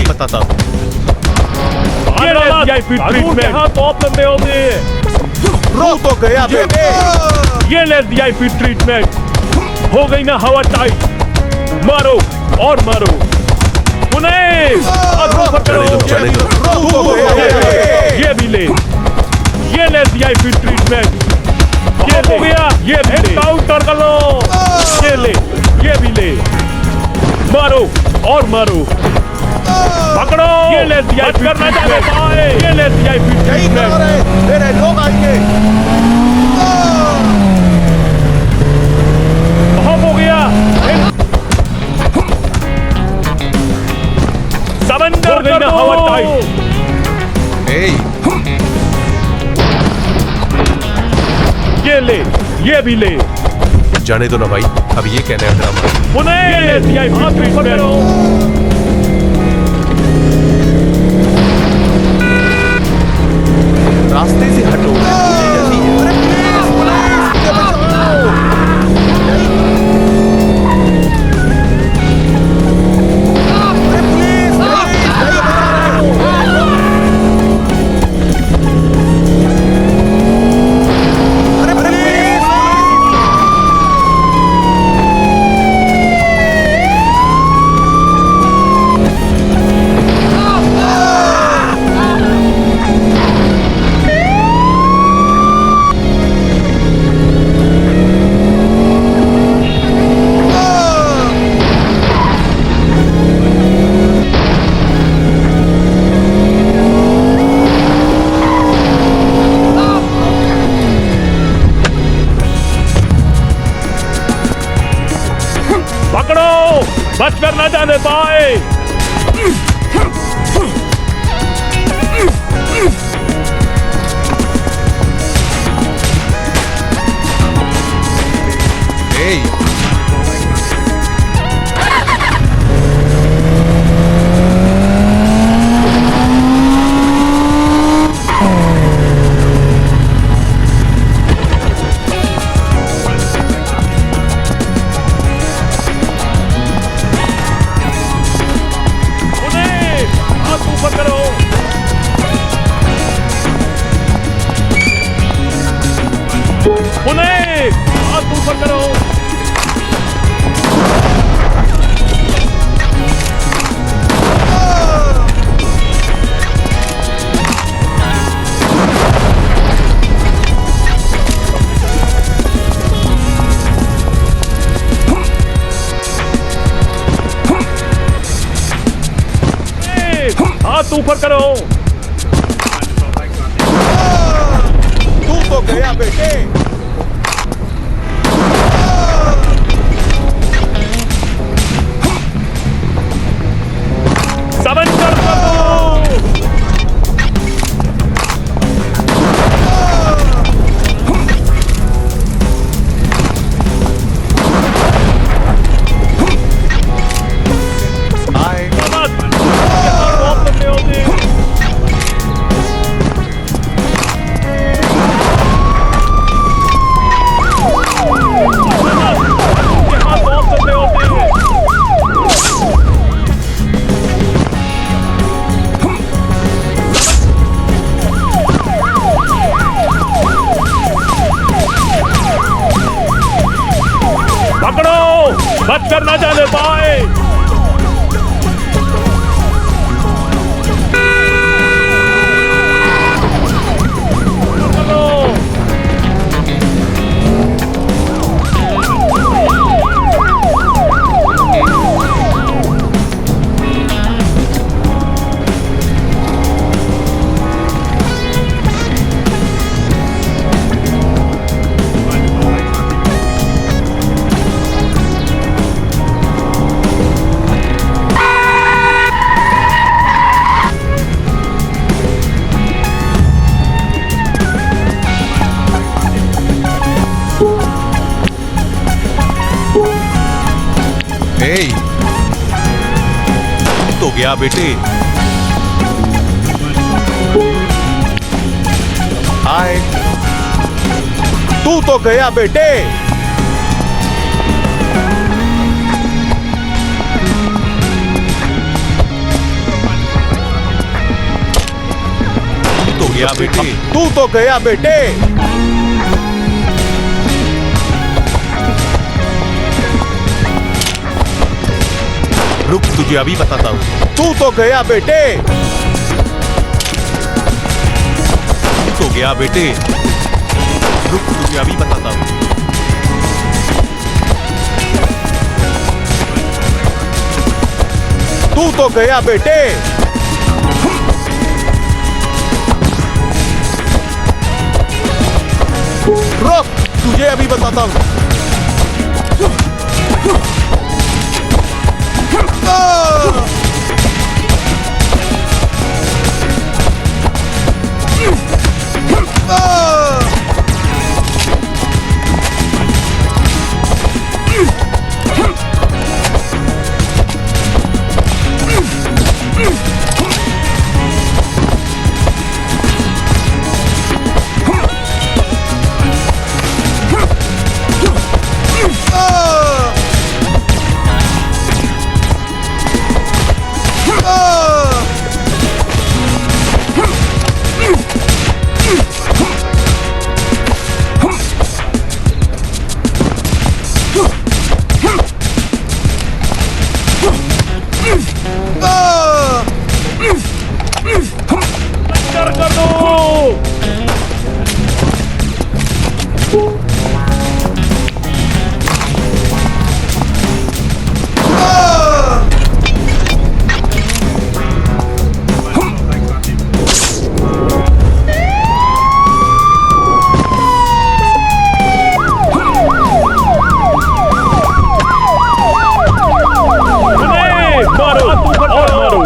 बताता हूँ। रो तो गया बेटे। ये ले वीआईपी ट्रीटमेंट। हो गई ना हवा टाइट। मारो और मारो। ये भी ले। ये ले वीआईपी ट्रीटमेंट। ये हो गया। ये भी काउंटर कर लो। ये ले। ये भी ले। मारो और मारो। पकड़ो। ये ले वीआईपी ट्रीटमेंट। ये ले वीआईपी ट्रीटमेंट। मेरे लोग आएंगे। हो गया। समंदर गई ना हवा टाइट। ये ले। ये भी ले। जाने दो ना भाई, अब ये कहने है ड्रामा। रास्ते से हटो। बच कर ना जाने पाए। हाथ ऊपर करो। तू तो गया बेटे। समंदर को बच कर ना जाने पाए। तो गया बेटे। हाय, तू तो गया बेटे। गया बेटे, तू तो गया बेटे। रुक, तुझे अभी बताता हूँ। तू तो गया बेटे, तू तो गया बेटे। रुक, तुझे अभी बताता हूँ। तू तो गया बेटे। रुक, तुझे अभी बताता हूँ। कर दो। मारो और मारो।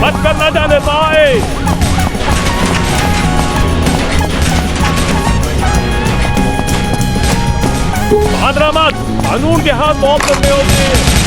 मत करना जाने पाए। भाद्रा मत, कानून के हाथ मौत करने होंगे।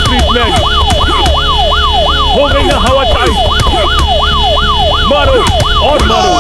ट्रीटमेंट हो गई ना हवा टाइट। मारो और मारो।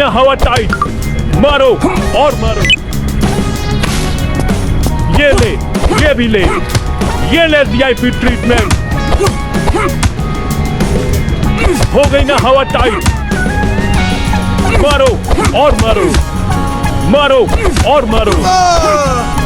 ना हवा टाइट, मारो और मारो। ये ले, ये भी ले, ये ले वीआईपी ट्रीटमेंट। हो गई ना हवा टाइट, मारो और मारो, मारो और मारो।